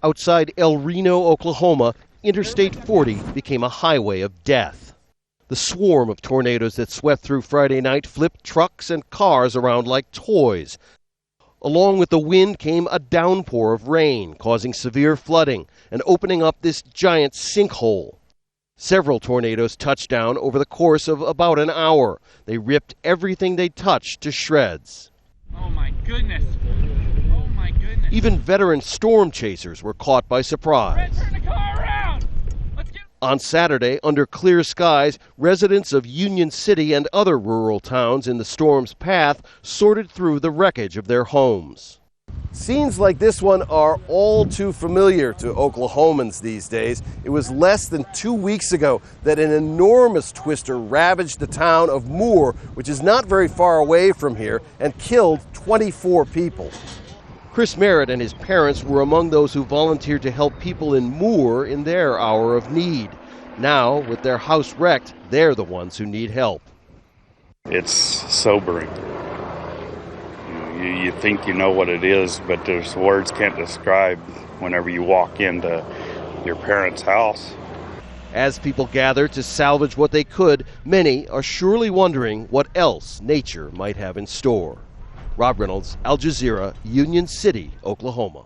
Outside El Reno, Oklahoma, Interstate 40 became a highway of death. The swarm of tornadoes that swept through Friday night flipped trucks and cars around like toys. Along with the wind came a downpour of rain, causing severe flooding and opening up this giant sinkhole. Several tornadoes touched down over the course of about an hour. They ripped everything they touched to shreds. Oh my goodness. Oh my goodness. Even veteran storm chasers were caught by surprise. Turn the car around. On Saturday, under clear skies, residents of Union City and other rural towns in the storm's path sorted through the wreckage of their homes. Scenes like this one are all too familiar to Oklahomans these days. It was less than 2 weeks ago that an enormous twister ravaged the town of Moore, which is not very far away from here, and killed 24 people. Chris Merritt and his parents were among those who volunteered to help people in Moore in their hour of need. Now, with their house wrecked, they're the ones who need help. It's sobering. You think you know what it is, but there's words can't describe whenever you walk into your parents' house. As people gather to salvage what they could, many are surely wondering what else nature might have in store. Rob Reynolds, Al Jazeera, Union City, Oklahoma.